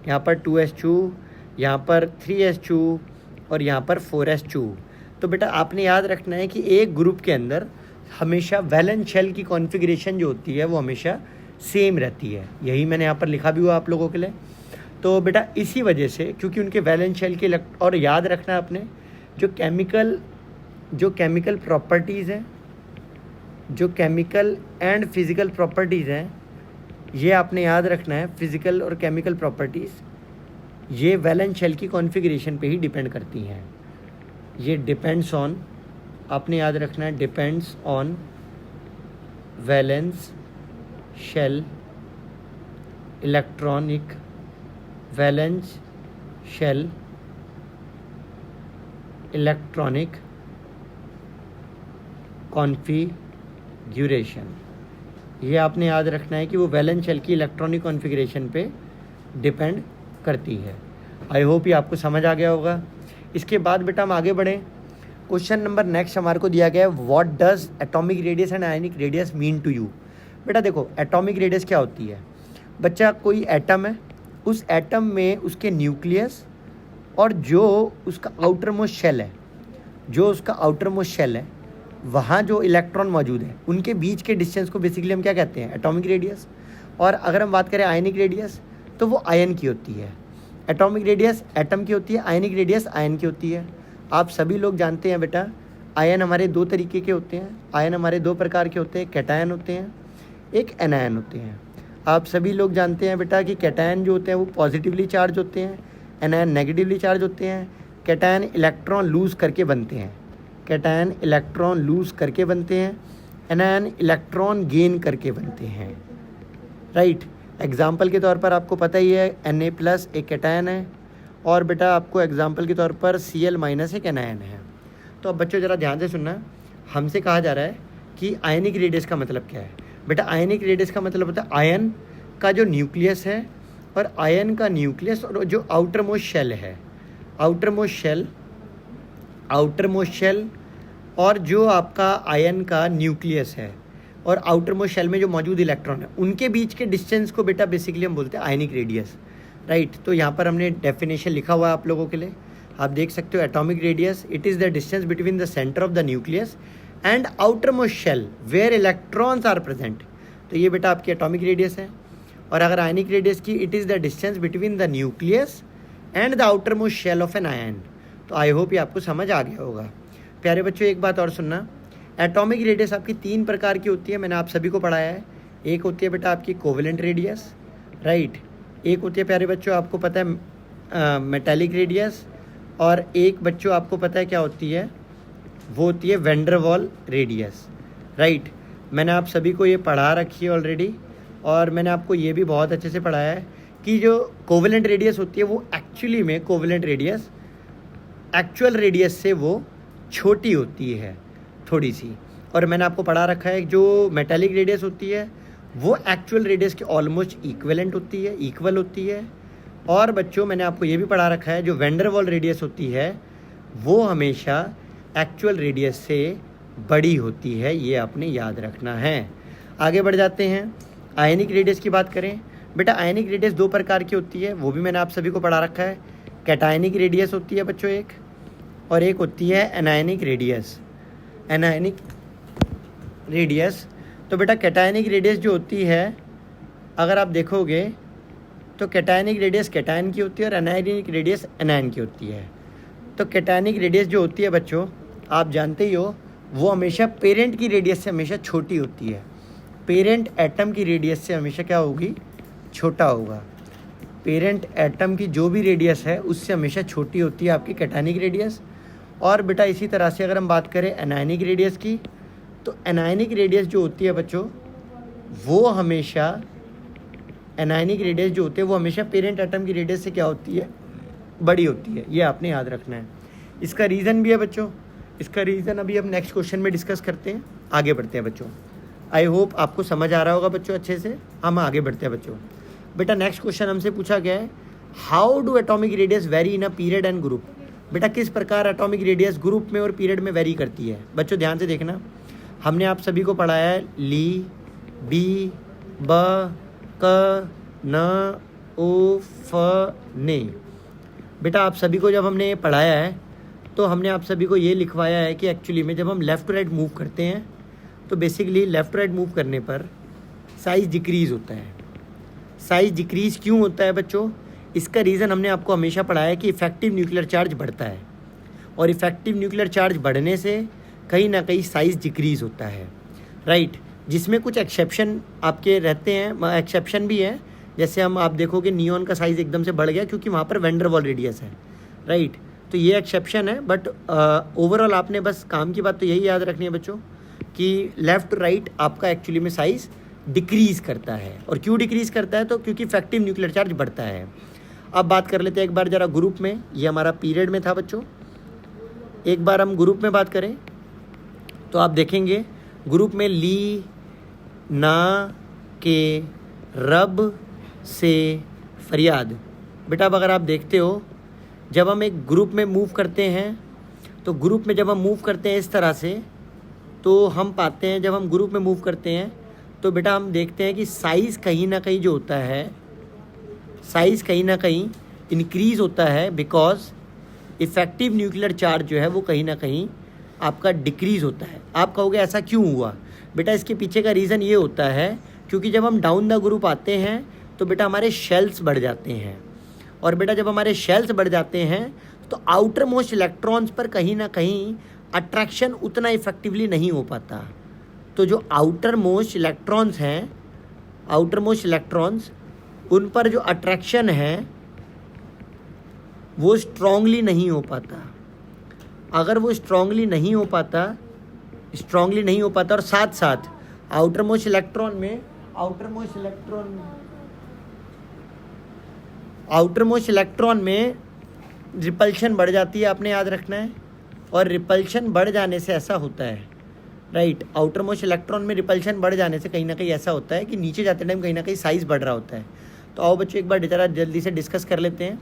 यहाँ पर 2s2, यहाँ पर 3s2 और यहाँ पर 4s2। तो बेटा आपने याद रखना है कि एक ग्रुप के अंदर हमेशा वैलेंस शेल की कॉन्फ़िगरेशन जो होती है वो हमेशा सेम रहती है। यही मैंने यहाँ पर लिखा भी हुआ आप लोगों के लिए। तो बेटा इसी वजह से क्योंकि उनके वैलेंस शेल के और याद रखना है आपने जो केमिकल प्रॉपर्टीज़ हैं, जो केमिकल एंड फिज़िकल प्रॉपर्टीज़ हैं, ये आपने याद रखना है। फिज़िकल और केमिकल प्रॉपर्टीज़ ये वैलेंस शेल की कॉन्फ़िगरेशन पे ही डिपेंड करती हैं। ये डिपेंड्स ऑन, आपने याद रखना है, depends on valence shell electronic valence shell electronic configuration. ये आपने याद रखना है कि वो वैलेंस शेल की इलेक्ट्रॉनिक कॉन्फ़िगरेशन पे डिपेंड करती है। आई होप ये आपको समझ आ गया होगा। इसके बाद बेटा हम आगे बढ़ें। क्वेश्चन नंबर नेक्स्ट हमारे को दिया गया है what does atomic radius and ionic radius mean to you. बेटा देखो एटॉमिक रेडियस क्या होती है बच्चा, कोई एटम है, उस एटम में उसके न्यूक्लियस और जो उसका आउटर मोस्ट शेल है, वहाँ जो इलेक्ट्रॉन मौजूद है उनके बीच के डिस्टेंस को बेसिकली हम क्या कहते हैं, एटॉमिक रेडियस। और अगर हम बात करें आयनिक रेडियस तो वो आयन की होती है। एटॉमिक रेडियस एटम की होती है, आयनिक रेडियस आयन की होती है। आप सभी लोग जानते हैं बेटा आयन हमारे 2 तरीके के होते हैं। आयन हमारे 2 प्रकार के होते हैं, कैटायन होते हैं, एक एनायन होते हैं। आप सभी लोग जानते हैं बेटा कि कैटायन जो होते हैं वो पॉजिटिवली चार्ज होते हैं, एनायन नेगेटिवली चार्ज होते हैं। कैटायन इलेक्ट्रॉन लूज़ करके बनते हैं, कैटायन इलेक्ट्रॉन लूज़ करके बनते हैं, एनायन इलेक्ट्रॉन गेन करके बनते हैं, राइट। एग्जाम्पल के तौर पर आपको पता ही है Na+ एक कैटायन है और बेटा आपको एग्जाम्पल के तौर पर Cl- एक एनायन है। तो अब बच्चों ज़रा ध्यान से सुनना, हमसे कहा जा रहा है कि आयनिक रेडियस का मतलब क्या है। बेटा आयनिक रेडियस का मतलब होता है आयन का जो न्यूक्लियस है और आयन का न्यूक्लियस और जो आउटर मोस्ट शेल है, आउटर मोस्ट शेल और जो आपका आयन का न्यूक्लियस है और आउटर मोस्ट शेल में जो मौजूद इलेक्ट्रॉन है उनके बीच के डिस्टेंस को बेटा बेसिकली हम बोलते हैं आयनिक रेडियस, राइट। तो यहाँ पर हमने डेफिनेशन लिखा हुआ है आप लोगों के लिए, आप देख सकते हो। Atomic radius it is the distance between the centre of the nucleus and outer most shell where electrons are present. तो ये बेटा आपकी एटॉमिक रेडियस है। और अगर आयनिक रेडियस की, it is the distance between the nucleus and the outer most shell of an ion. तो I hope ये आपको समझ आ गया होगा। प्यारे बच्चों एक बात और सुनना, एटॉमिक रेडियस आपकी 3 प्रकार की होती है, मैंने आप सभी को पढ़ाया है। एक होती है बेटा आपकी कोवेलेंट रेडियस, राइट। एक होती है प्यारे बच्चों आपको पता है मेटालिक रेडियस, और एक बच्चों आपको पता है क्या होती है, वो होती है वैन डर वाल रेडियस, राइट। मैंने आप सभी को ये पढ़ा रखी है ऑलरेडी, और मैंने आपको ये भी बहुत अच्छे से पढ़ाया है कि जो कोवेलेंट रेडियस होती है वो एक्चुअली में कोवेलेंट रेडियस एक्चुअल रेडियस से वो छोटी होती है थोड़ी सी। और मैंने आपको पढ़ा रखा है जो मेटालिक रेडियस होती है वो एक्चुअल रेडियस के ऑलमोस्ट इक्विवेलेंट होती है, इक्वल होती है। और बच्चों मैंने आपको ये भी पढ़ा रखा है जो वैन डर वाल रेडियस होती है वो हमेशा एक्चुअल रेडियस से बड़ी होती है, ये आपने याद रखना है। आगे बढ़ जाते हैं, आयनिक रेडियस की बात करें बेटा। आयनिक रेडियस 2 प्रकार की होती है, वो भी मैंने आप सभी को पढ़ा रखा है। कैटायनिक रेडियस होती है बच्चों एक, और एक होती है एनायनिक रेडियस। एनायनिक रेडियस, तो बेटा कैटायनिक रेडियस जो होती है अगर आप देखोगे तो कैटायनिक रेडियस कैटायन की होती है और एनायनिक रेडियस एनायन की होती है। तो कैटायनिक रेडियस जो होती है बच्चों आप जानते ही हो वो हमेशा पेरेंट की रेडियस से हमेशा छोटी होती है। पेरेंट एटम की रेडियस से हमेशा क्या होगी, छोटा होगा। पेरेंट एटम की जो भी रेडियस है उससे हमेशा छोटी होती है आपकी कैटायनिक रेडियस। और बेटा इसी तरह से अगर हम बात करें एनायनिक रेडियस की, तो एनायनिक रेडियस जो होती है बच्चों वो हमेशा, एनायनिक रेडियस जो होती है वो हमेशा पेरेंट एटम की रेडियस से क्या होती है, बड़ी होती है। ये आपने याद रखना है। इसका रीज़न भी है बच्चों, इसका रीज़न अभी हम नेक्स्ट क्वेश्चन में डिस्कस करते हैं। आगे बढ़ते हैं बच्चों, आई होप आपको समझ आ रहा होगा बच्चों अच्छे से। हम आगे बढ़ते हैं बच्चों। बेटा नेक्स्ट क्वेश्चन हमसे पूछा गया है, how do atomic radius very in a period and group. बेटा किस प्रकार एटॉमिक रेडियस ग्रुप में और पीरियड में वेरी करती है। बच्चों ध्यान से देखना, हमने आप सभी को पढ़ाया है ली, बी, ब, क, न, ओ, फ, ने। बेटा आप सभी को जब हमने ये पढ़ाया है तो हमने आप सभी को ये लिखवाया है कि एक्चुअली में जब हम लेफ़्ट टू राइट मूव करते हैं तो basically left to right move करने पर साइज़ डिक्रीज़ होता है। साइज़ डिक्रीज़ क्यों होता है बच्चों, इसका रीज़न हमने आपको हमेशा पढ़ाया है कि इफेक्टिव न्यूक्लियर चार्ज बढ़ता है, और इफेक्टिव न्यूक्लियर चार्ज बढ़ने से कहीं ना कहीं साइज़ डिक्रीज़ होता है, राइट। जिसमें कुछ एक्सेप्शन आपके रहते हैं, एक्सेप्शन भी है। जैसे हम आप देखोगे नियॉन का साइज़ एकदम से बढ़ गया क्योंकि वहाँ पर वैन डर वाल रेडियस है, राइट। तो ये एक्सेप्शन है, बट ओवरऑल आपने बस काम की बात तो यही याद रखनी है बच्चों कि लेफ़्ट टू राइट आपका एक्चुअली में साइज़ डिक्रीज़ करता है। और क्यों डिक्रीज़ करता है, तो क्योंकि इफेक्टिव न्यूक्लियर चार्ज बढ़ता है। अब बात कर लेते हैं एक बार ज़रा ग्रुप में, ये हमारा पीरियड में था बच्चों। एक बार हम ग्रुप में बात करें तो आप देखेंगे ग्रुप में ली, ना, के, रब, से, फरियाद। बेटा अब अगर आप देखते हो जब हम एक ग्रुप में मूव करते हैं तो ग्रुप में जब हम मूव करते हैं इस तरह से, तो हम पाते हैं जब हम ग्रुप में मूव करते हैं तो बेटा हम देखते हैं कि साइज़ कहीं ना कहीं जो होता है, साइज़ कहीं ना कहीं इंक्रीज़ होता है, बिकॉज इफ़ेक्टिव न्यूक्लियर चार्ज जो है वो कहीं ना कहीं आपका डिक्रीज़ होता है। आप कहोगे ऐसा क्यों हुआ, बेटा इसके पीछे का रीज़न ये होता है क्योंकि जब हम डाउन द ग्रुप आते हैं तो बेटा हमारे शेल्स बढ़ जाते हैं, और बेटा जब हमारे शेल्स बढ़ जाते हैं तो आउटर मोस्ट इलेक्ट्रॉन्स पर कहीं ना कहीं अट्रैक्शन उतना इफेक्टिवली नहीं हो पाता। तो जो आउटर मोस्ट इलेक्ट्रॉन्स हैं, आउटर मोस्ट इलेक्ट्रॉन्स, उन पर जो अट्रैक्शन है वो स्ट्रांगली नहीं हो पाता। अगर वो स्ट्रांगली नहीं हो पाता और साथ साथ आउटर मोस्ट इलेक्ट्रॉन में रिपल्शन बढ़ जाती है, आपने याद रखना है। और रिपल्शन बढ़ जाने से ऐसा होता है, राइट, आउटर मोस्ट इलेक्ट्रॉन में रिपल्शन बढ़ जाने से कहीं ना कहीं ऐसा होता है कि नीचे जाते टाइम कहीं ना कहीं साइज़ बढ़ रहा होता है। तो आओ बच्चों एक बार ज़रा जल्दी से डिस्कस कर लेते हैं।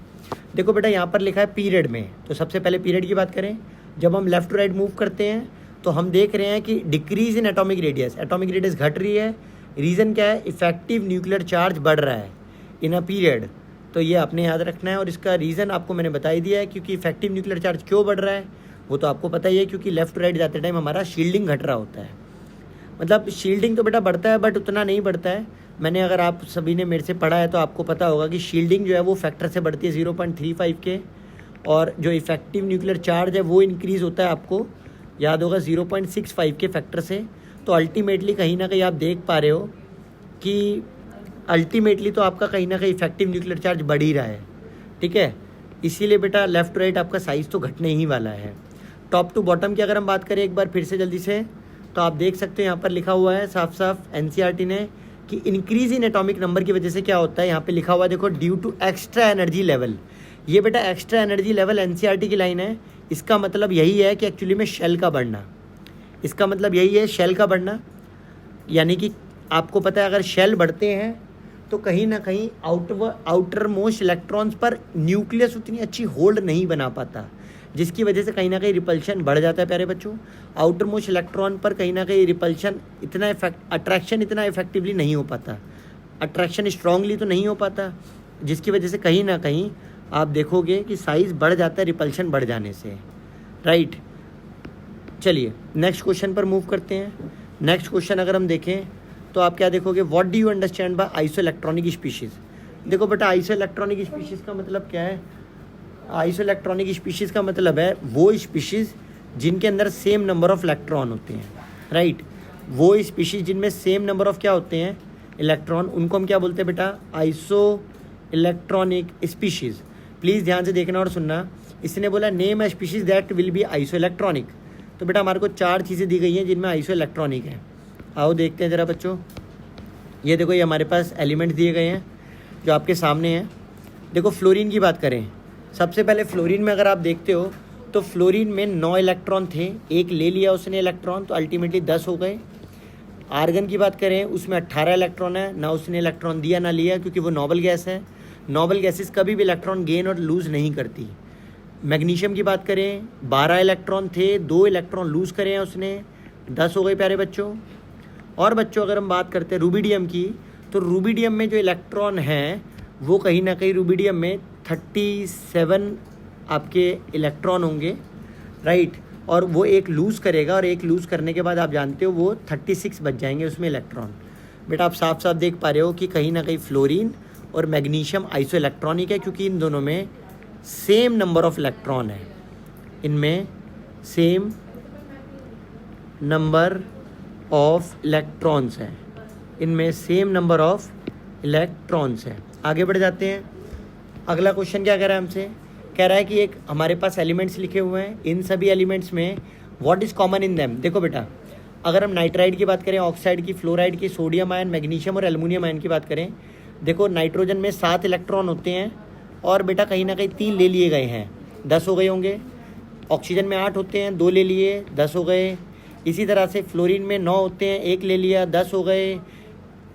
देखो बेटा यहाँ पर लिखा है पीरियड में, तो सबसे पहले पीरियड की बात करें। जब हम लेफ़्ट टू राइट मूव करते हैं तो हम देख रहे हैं कि डिक्रीज इन एटॉमिक रेडियस घट रही है। रीज़न क्या है? इफेक्टिव न्यूक्लियर चार्ज बढ़ रहा है इन अ पीरियड। तो ये आपने याद रखना है, और इसका रीज़न आपको मैंने बता ही दिया है। क्योंकि इफेक्टिव न्यूक्लियर चार्ज क्यों बढ़ रहा है वो तो आपको पता ही है, क्योंकि लेफ्ट टू राइट जाते टाइम हमारा शील्डिंग घट रहा होता है। मतलब शील्डिंग तो बेटा बढ़ता है बट उतना नहीं बढ़ता है। मैंने, अगर आप सभी ने मेरे से पढ़ा है तो आपको पता होगा कि शील्डिंग जो है वो फैक्टर से बढ़ती है 0.35 के, और जो इफेक्टिव न्यूक्लियर चार्ज है वो इंक्रीज़ होता है, आपको याद होगा 0.65 के फैक्टर से। तो अल्टीमेटली कहीं ना कहीं आप देख पा रहे हो कि अल्टीमेटली तो आपका कहीं ना कहीं इफेक्टिव न्यूक्लियर चार्ज बढ़ ही रहा है, ठीक है। इसीलिए बेटा लेफ्ट टू राइट आपका साइज़ तो घटने ही वाला है। टॉप टू बॉटम की अगर हम बात करें एक बार फिर से जल्दी से, तो आप देख सकते हो यहाँ पर लिखा हुआ है साफ साफ एनसीईआरटी ने कि इंक्रीज इन एटॉमिक नंबर की वजह से क्या होता है। यहाँ पे लिखा हुआ है देखो, due to extra energy level. ये बेटा एक्स्ट्रा एनर्जी लेवल एनसीईआरटी की लाइन है। इसका मतलब यही है कि एक्चुअली में शेल का बढ़ना, इसका मतलब यही है शेल का बढ़ना। यानी कि आपको पता है अगर शेल बढ़ते हैं तो कहीं ना कहीं आउटर मोस्ट इलेक्ट्रॉन्स पर न्यूक्लियस उतनी अच्छी होल्ड नहीं बना पाता, जिसकी वजह से कहीं ना कहीं रिपल्शन बढ़ जाता है प्यारे बच्चों। आउटर मोस्ट इलेक्ट्रॉन पर कहीं ना कहीं रिपल्शन इतना अट्रैक्शन इतना इफेक्टिवली नहीं हो पाता, अट्रैक्शन स्ट्रांगली तो नहीं हो पाता, जिसकी वजह से कहीं ना कहीं आप देखोगे कि साइज़ बढ़ जाता है रिपल्शन बढ़ जाने से, राइट। चलिए नेक्स्ट क्वेश्चन पर मूव करते हैं। नेक्स्ट क्वेश्चन अगर हम देखें तो आप क्या देखोगे, what do you understand by iso electronic species. देखो बेटा आइसो इलेक्ट्रॉनिक स्पीशीज़ का मतलब क्या है? आइसो इलेक्ट्रॉनिक स्पीशीज़ का मतलब है वो स्पीशीज़ जिनके अंदर सेम नंबर ऑफ इलेक्ट्रॉन होते हैं, राइट। वो स्पीशीज़ जिनमें सेम नंबर ऑफ क्या होते हैं, इलेक्ट्रॉन, उनको हम क्या बोलते हैं बेटा, आइसो इलेक्ट्रॉनिक स्पीशीज़। प्लीज़ ध्यान से देखना और सुनना। इसने बोला name A species that will be iso electronic. तो बेटा हमारे को 4 चीज़ें दी गई हैं जिनमें आइसो इलेक्ट्रॉनिक है। आओ देखते हैं ज़रा बच्चों। ये देखो, ये हमारे पास एलिमेंट्स दिए गए हैं जो आपके सामने हैं। देखो फ्लोरीन की बात करें, सबसे पहले फ्लोरीन में अगर आप देखते हो तो फ्लोरीन में 9 इलेक्ट्रॉन थे, एक ले लिया उसने इलेक्ट्रॉन तो अल्टीमेटली 10 हो गए। आर्गन की बात करें उसमें 18 इलेक्ट्रॉन है, ना उसने इलेक्ट्रॉन दिया ना लिया, क्योंकि वो नोबल गैस है। नोबल गैसेस कभी भी इलेक्ट्रॉन गेन और लूज़ नहीं करती। मैग्नीशियम की बात करें 12 इलेक्ट्रॉन थे, 2 इलेक्ट्रॉन लूज़ करे हैं उसने, 10 हो गए प्यारे बच्चों। और बच्चों अगर हम बात करते हैं रूबिडियम की, तो रूबिडियम में जो इलेक्ट्रॉन हैं वो कहीं ना कहीं रूबिडियम में 37 आपके इलेक्ट्रॉन होंगे, राइट। और वो एक लूज़ करेगा और एक लूज़ करने के बाद आप जानते हो वो 36 बच जाएंगे उसमें इलेक्ट्रॉन। बेटा आप साफ साफ देख पा रहे हो कि कहीं ना कहीं फ्लोरीन और मैग्नीशियम आइसो इलेक्ट्रॉनिक है, क्योंकि इन दोनों में सेम नंबर ऑफ इलेक्ट्रॉन है, इनमें सेम नंबर ऑफ इलेक्ट्रॉन्स हैं, इनमें सेम नंबर ऑफ इलेक्ट्रॉन्स हैं। आगे बढ़ जाते हैं। अगला क्वेश्चन क्या कह रहा है हमसे, कह रहा है कि एक हमारे पास एलिमेंट्स लिखे हुए हैं, इन सभी एलिमेंट्स में what is common in them. देखो बेटा अगर हम नाइट्राइड की बात करें, ऑक्साइड की, फ्लोराइड की, सोडियम आयन, मैग्नीशियम और एल्युमिनियम आयन की बात करें, देखो नाइट्रोजन में 7 इलेक्ट्रॉन होते हैं और बेटा कहीं ना कहीं 3 ले लिए गए हैं, 10 हो गए होंगे। ऑक्सीजन में 8 होते हैं, 2 ले लिए, 10 हो गए। इसी तरह से फ्लोरीन में 9 होते हैं, 1 ले लिया, 10 हो गए।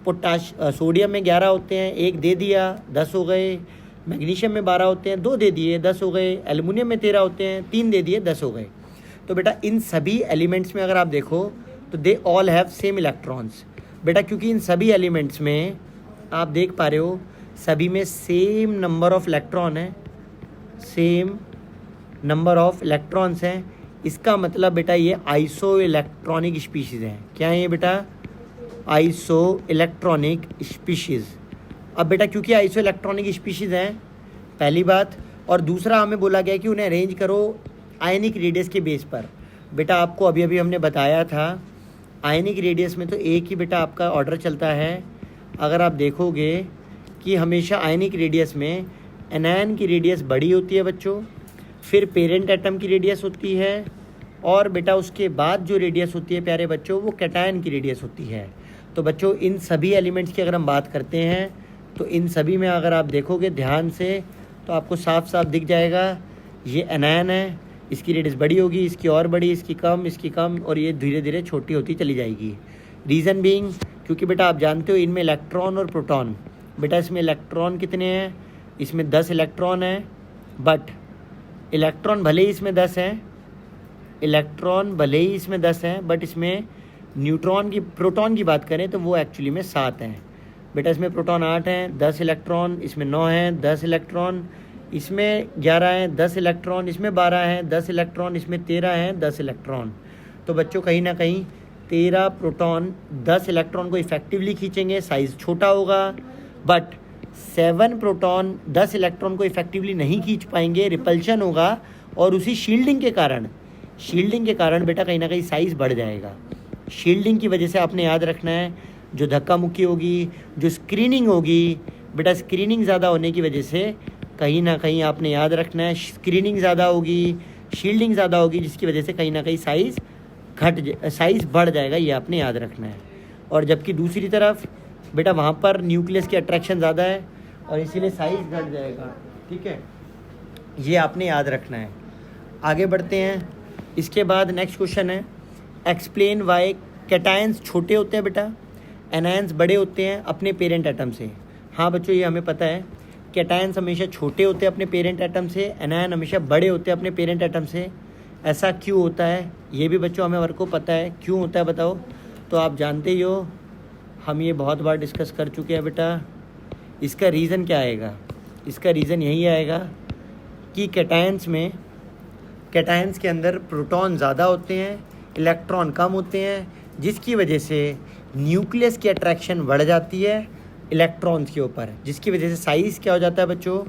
सोडियम में 11 होते हैं, 1 दे दिया, 10 हो गए। मैग्नीशियम में 12 होते हैं, 2 दे दिए, 10 हो गए। एल्युमिनियम में 13 होते हैं, 3 दे दिए, 10 हो गए। तो बेटा इन सभी एलिमेंट्स में अगर आप देखो तो they all have same electrons. बेटा क्योंकि इन सभी एलिमेंट्स में आप देख पा रहे हो सभी में सेम नंबर ऑफ इलेक्ट्रॉन है, सेम नंबर ऑफ इलेक्ट्रॉन्स हैं, इसका मतलब बेटा ये आइसो इलेक्ट्रॉनिक स्पीशीज़ हैं। क्या है ये बेटा, आइसो इलेक्ट्रॉनिक स्पीशीज़। अब बेटा क्योंकि आइसो इलेक्ट्रॉनिक स्पीशीज़ हैं पहली बात, और दूसरा हमें बोला गया कि उन्हें अरेंज करो आयनिक रेडियस के बेस पर। बेटा आपको अभी अभी हमने बताया था आयनिक रेडियस में तो एक ही बेटा आपका ऑर्डर चलता है। अगर आप देखोगे कि हमेशा आयनिक रेडियस में एनायन की रेडियस बड़ी होती है बच्चों, फिर पेरेंट एटम की रेडियस होती है, और बेटा उसके बाद जो रेडियस होती है प्यारे बच्चों वो कैटायन की रेडियस होती है। तो बच्चों इन सभी एलिमेंट्स की अगर हम बात करते हैं तो इन सभी में अगर आप देखोगे ध्यान से तो आपको साफ साफ दिख जाएगा ये एनायन है, इसकी रेडियस बड़ी होगी, इसकी और बड़ी, इसकी कम, इसकी कम, और ये धीरे धीरे छोटी होती चली जाएगी। रीज़न बीइंग क्योंकि बेटा आप जानते हो इनमें इलेक्ट्रॉन और प्रोटॉन, बेटा इसमें इलेक्ट्रॉन कितने हैं, इसमें 10 इलेक्ट्रॉन हैं, बट इलेक्ट्रॉन भले ही इसमें 10 हैं, इलेक्ट्रॉन भले ही इसमें 10 हैं, बट इसमें प्रोटॉन की बात करें तो वो एक्चुअली में 7 हैं। बेटा इसमें प्रोटॉन 8 हैं, 10 इलेक्ट्रॉन, इसमें 9 हैं, 10 इलेक्ट्रॉन, इसमें 11 हैं, 10 इलेक्ट्रॉन, इसमें 12 हैं, 10 इलेक्ट्रॉन, इसमें 13 हैं, 10 इलेक्ट्रॉन। तो बच्चों कहीं ना कहीं 13 प्रोटॉन 10 इलेक्ट्रॉन को इफेक्टिवली खींचेंगे, साइज़ छोटा होगा, बट 7 प्रोटॉन 10 इलेक्ट्रॉन को इफेक्टिवली नहीं खींच पाएंगे, रिपल्शन होगा, और उसी शील्डिंग के कारण बेटा कहीं ना कहीं साइज़ बढ़ जाएगा। शील्डिंग की वजह से आपने याद रखना है, जो धक्का मुक्की होगी, जो स्क्रीनिंग होगी, बेटा स्क्रीनिंग ज़्यादा होने की वजह से कहीं ना कहीं आपने याद रखना है, स्क्रीनिंग ज़्यादा होगी, शील्डिंग ज़्यादा होगी, जिसकी वजह से कहीं ना कहीं साइज़ बढ़ जाएगा, ये आपने याद रखना है। और जबकि दूसरी तरफ बेटा वहाँ पर न्यूक्लियस की अट्रैक्शन ज़्यादा है और इसीलिए साइज़ घट जाएगा। ठीक है, ये आपने याद रखना है। आगे बढ़ते हैं। इसके बाद नेक्स्ट क्वेश्चन है, एक्सप्लेन वाई कैटायंस छोटे होते हैं बेटा, एनायंस बड़े होते हैं अपने पेरेंट एटम से। हाँ बच्चों, ये हमें पता है, कैटायंस हमेशा छोटे होते हैं अपने पेरेंट एटम से, एनायन हमेशा बड़े होते हैं अपने पेरेंट एटम से। ऐसा क्यों होता है, ये भी बच्चों हमें को पता है क्यों होता है, बताओ। तो आप जानते ही हो, हम ये बहुत बार डिस्कस कर चुके हैं बेटा। इसका रीज़न क्या आएगा, इसका रीज़न यही आएगा कि कैटायंस के अंदर प्रोटॉन ज़्यादा होते हैं, इलेक्ट्रॉन कम होते हैं, जिसकी वजह से न्यूक्लियस की अट्रैक्शन बढ़ जाती है इलेक्ट्रॉन्स के ऊपर, जिसकी वजह से साइज़ क्या हो जाता है बच्चों,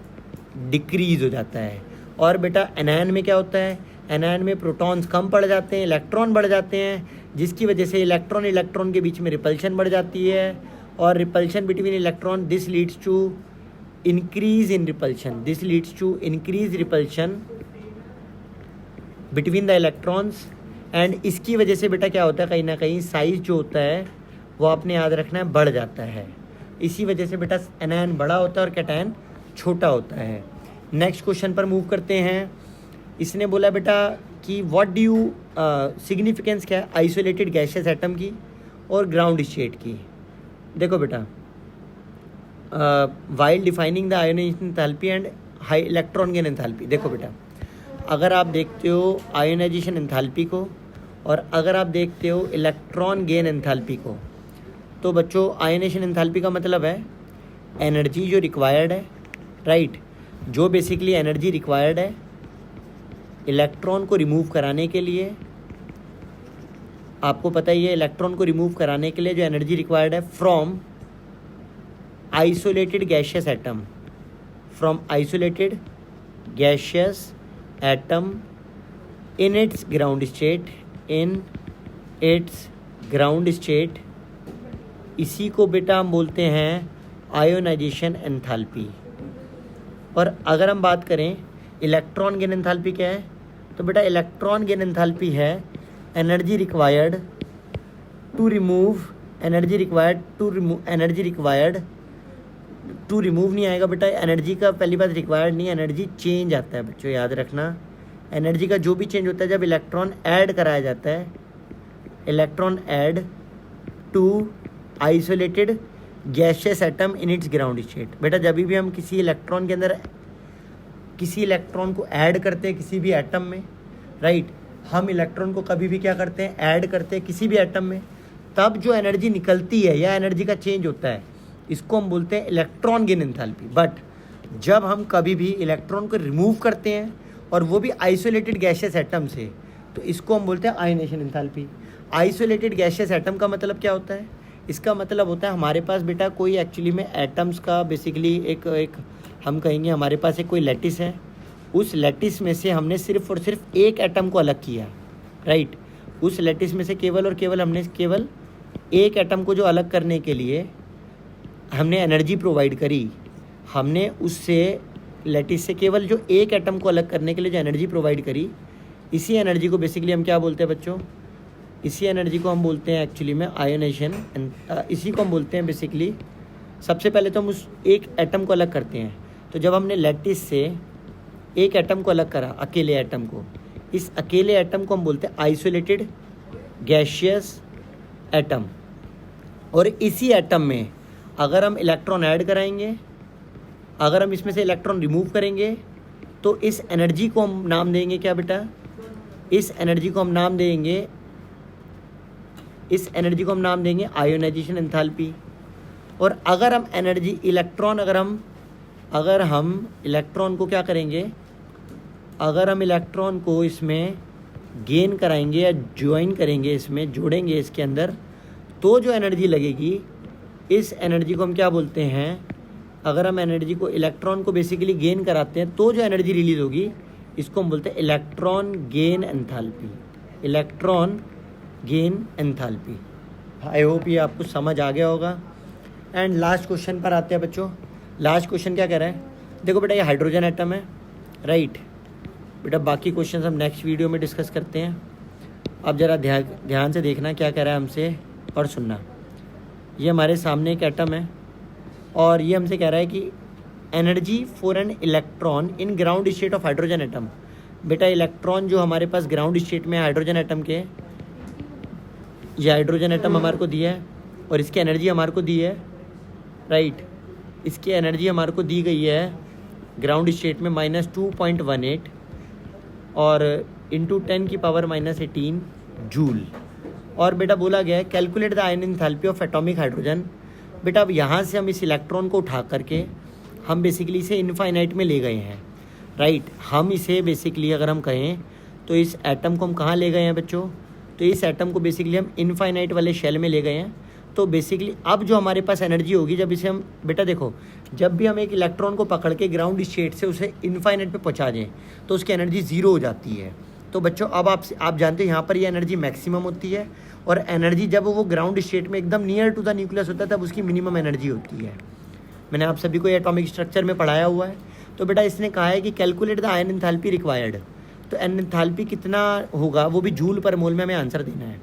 डिक्रीज़ हो जाता है। और बेटा एनायन में क्या होता है, एनायन में प्रोटॉन्स कम पड़ जाते हैं, इलेक्ट्रॉन बढ़ जाते हैं, जिसकी वजह से इलेक्ट्रॉन के बीच में रिपल्शन बढ़ जाती है, और repulsion between electron this leads to increase in repulsion between the electrons. And इसकी वजह से बेटा क्या होता है, कहीं ना कहीं साइज़ जो होता है वो आपने याद रखना है, बढ़ जाता है। इसी वजह से बेटा एनायन बड़ा होता है और कैटायन छोटा होता है। नेक्स्ट क्वेश्चन पर मूव करते हैं। इसने बोला बेटा कि व्हाट डू यू सिग्निफिकेंस क्या है आइसोलेटेड गैसियस एटम की और ग्राउंड स्टेट की। देखो बेटा, while defining the ionisation enthalpy and high electron gain enthalpy. देखो बेटा, अगर आप देखते हो आयोनाइजेशन एंथैल्पी को और अगर आप देखते हो इलेक्ट्रॉन गेन एंथैल्पी को, तो बच्चों आयोनाइजेशन एंथैल्पी का मतलब है एनर्जी जो रिक्वायर्ड है, राइट, जो बेसिकली एनर्जी रिक्वायर्ड है इलेक्ट्रॉन को रिमूव कराने के लिए। आपको पता ही है, इलेक्ट्रॉन को रिमूव कराने के लिए जो एनर्जी रिक्वायर्ड है from isolated gaseous atom in its ground state, इसी को बेटा हम बोलते हैं आयोनाइजेशन एंथैल्पी। और अगर हम बात करें इलेक्ट्रॉन गेन एंथैल्पी क्या है, तो बेटा इलेक्ट्रॉन गेन एंथैल्पी है एनर्जी रिक्वायर्ड टू रिमूव नहीं आएगा बेटा, एनर्जी का पहली बात रिक्वायर्ड नहीं, एनर्जी चेंज आता है बच्चों, याद रखना। एनर्जी का जो भी चेंज होता है जब इलेक्ट्रॉन ऐड कराया जाता है, electron add to isolated gaseous atom in its ground state. बेटा जब भी हम किसी इलेक्ट्रॉन के अंदर किसी इलेक्ट्रॉन को ऐड करते हैं किसी भी एटम में, राइट, हम इलेक्ट्रॉन को कभी भी क्या करते हैं, ऐड करते हैं किसी भी एटम में, तब जो एनर्जी निकलती है या एनर्जी का चेंज होता है, इसको हम बोलते हैं इलेक्ट्रॉन गेन एंथैल्पी। बट जब हम कभी भी इलेक्ट्रॉन को रिमूव करते हैं और वो भी आइसोलेटेड गैसियस एटम से, तो इसको हम बोलते हैं ionisation enthalpy. Isolated gaseous atom का मतलब क्या होता है, इसका मतलब होता है हमारे पास बेटा कोई एक्चुअली में एटम्स का बेसिकली एक हम कहेंगे हमारे पास एक कोई लैटिस है, उस लैटिस में से हमने सिर्फ और सिर्फ एक एटम को अलग किया, राइट, उस लैटिस में से केवल और केवल हमने केवल एक एटम को जो अलग करने के लिए हमने एनर्जी प्रोवाइड करी, हमने उससे लैटिस से केवल जो एक एटम को अलग करने के लिए जो एनर्जी प्रोवाइड करी, इसी एनर्जी को बेसिकली हम क्या बोलते हैं बच्चों, इसी एनर्जी को हम बोलते हैं एक्चुअली में आयोनाइजेशन, इसी को हम बोलते हैं बेसिकली। सबसे पहले तो हम उस एक एटम को अलग करते हैं, तो जब हमने लैटिस से एक एटम को अलग करा, अकेले एटम को, इस अकेले एटम को हम बोलते हैं आइसोलेटेड गैसियस एटम। और इसी एटम में अगर हम इलेक्ट्रॉन ऐड कराएंगे, अगर हम इसमें से इलेक्ट्रॉन रिमूव करेंगे, तो इस एनर्जी को हम नाम देंगे क्या बेटा, इस एनर्जी को हम नाम देंगे आयोनाइजेशन एंथैल्पी। और अगर हम एनर्जी इलेक्ट्रॉन अगर हम इलेक्ट्रॉन को क्या करेंगे, अगर हम इलेक्ट्रॉन को इसमें गेन कराएंगे या ज्वाइन करेंगे, इसमें जोड़ेंगे इसके अंदर, तो जो एनर्जी लगेगी इस एनर्जी को हम क्या बोलते हैं, अगर हम एनर्जी को इलेक्ट्रॉन को बेसिकली गेन कराते हैं तो जो एनर्जी रिलीज होगी इसको हम बोलते हैं electron gain enthalpy. I hope ये आपको समझ आ गया होगा। एंड लास्ट क्वेश्चन पर आते हैं बच्चों। लास्ट क्वेश्चन क्या कह रहा है, देखो बेटा ये हाइड्रोजन एटम है, राइट बेटा। बाकी क्वेश्चन हम नेक्स्ट वीडियो में डिस्कस करते हैं। अब ज़रा ध्यान से देखना क्या कह रहा है हमसे और सुनना। ये हमारे सामने एक एटम है और ये हमसे कह रहा है कि energy for an electron in ground state of hydrogen atom. बेटा इलेक्ट्रॉन जो हमारे पास ग्राउंड स्टेट में हाइड्रोजन एटम के, ये हाइड्रोजन एटम हमारे को दिया है और इसकी एनर्जी हमारे को दी है, राइट। इसकी एनर्जी हमारे को दी गई है ग्राउंड स्टेट में -2.18 और इंटू 10⁻⁻18 जूल। और बेटा बोला गया है calculate the ion enthalpy of atomic hydrogen. बेटा अब यहाँ से हम इस इलेक्ट्रॉन को उठा करके हम बेसिकली इसे इनफाइनाइट में ले गए हैं, राइट। हम इसे बेसिकली अगर हम कहें तो इस एटम को हम कहाँ ले गए हैं बच्चों, तो इस एटम को बेसिकली हम इनफाइनाइट वाले शेल में ले गए हैं। तो बेसिकली अब जो हमारे पास एनर्जी होगी जब इसे हम, बेटा देखो जब भी हम एक इलेक्ट्रॉन को पकड़ के ग्राउंड स्टेट से उसे इनफाइनाइट पे पहुंचा दें तो उसकी एनर्जी 0 हो जाती है। तो बच्चों अब आप जानते हो यहाँ पर ये एनर्जी मैक्सिमम होती है और एनर्जी जब वो ग्राउंड स्टेट में एकदम नियर टू द न्यूक्लियस होता है तब उसकी मिनिमम एनर्जी होती है। मैंने आप सभी को एटॉमिक स्ट्रक्चर में पढ़ाया हुआ है। तो बेटा इसने कहा है कि calculate the ion enthalpy required. तो एंथैल्पी कितना होगा वो भी जूल पर मोल में हमें आंसर देना है।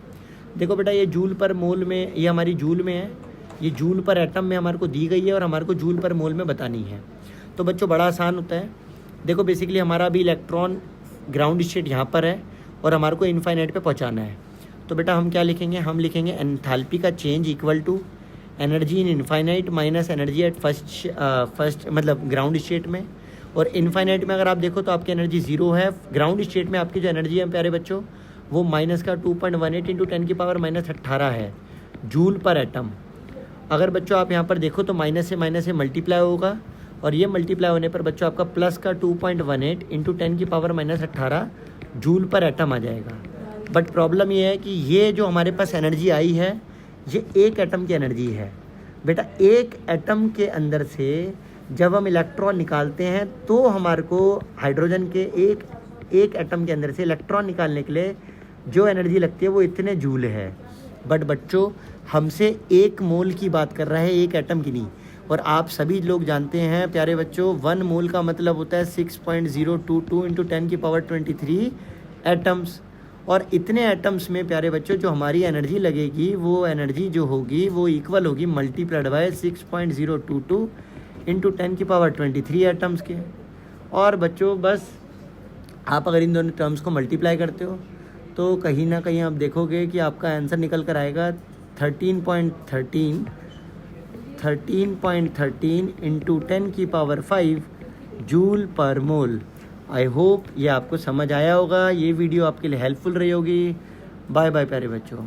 देखो बेटा ये जूल पर मोल में, ये हमारी जूल में है, ये जूल पर एटम में हमारे को दी गई है और हमारे को जूल पर मोल में बतानी है। तो बच्चों बड़ा आसान होता है। देखो बेसिकली हमारा अभी इलेक्ट्रॉन ग्राउंड स्टेट यहाँ पर है और हमारे को इनफाइनाइट पे पहुँचाना है। तो बेटा हम क्या लिखेंगे, हम लिखेंगे एंथैल्पी का change equal to energy in infinite minus energy at first मतलब ग्राउंड स्टेट में। और इनफाइनाइट में अगर आप देखो तो आपकी एनर्जी 0 है। ग्राउंड स्टेट में आपकी जो एनर्जी है प्यारे बच्चों वो -2.18 इंटू 10⁻⁻18 है जूल पर एटम। अगर बच्चों आप यहाँ पर देखो तो माइनस से मल्टीप्लाई होगा और ये मल्टीप्लाई होने पर बच्चों आपका +2.18 इंटू 10⁻⁻18 जूल पर एटम आ जाएगा। बट प्रॉब्लम ये है कि ये जो हमारे पास एनर्जी आई है ये एक एटम की एनर्जी है। बेटा एक एटम के अंदर से जब हम इलेक्ट्रॉन निकालते हैं तो हमारे को हाइड्रोजन के एक एटम के अंदर से इलेक्ट्रॉन निकालने के लिए जो एनर्जी लगती है वो इतने जूल है। बट बच्चों हमसे 1 मोल की बात कर रहा है, एक एटम की नहीं। और आप सभी लोग जानते हैं प्यारे बच्चों 1 मोल का मतलब होता है 6.022 इंटू 10⁻23 एटम्स। और इतने एटम्स में प्यारे बच्चों जो हमारी एनर्जी लगेगी वो एनर्जी जो होगी वो इक्वल होगी मल्टीप्लाइड बाय 6.022 इंटू 10⁻23 एटम्स के। और बच्चों बस आप अगर इन दोनों टर्म्स को मल्टीप्लाई करते हो तो कहीं ना कहीं आप देखोगे कि आपका आंसर निकल कर आएगा 13.13 इंटू 10⁵ जूल पर मोल। आई होप ये आपको समझ आया होगा। ये वीडियो आपके लिए हेल्पफुल रही होगी। बाय बाय प्यारे बच्चों।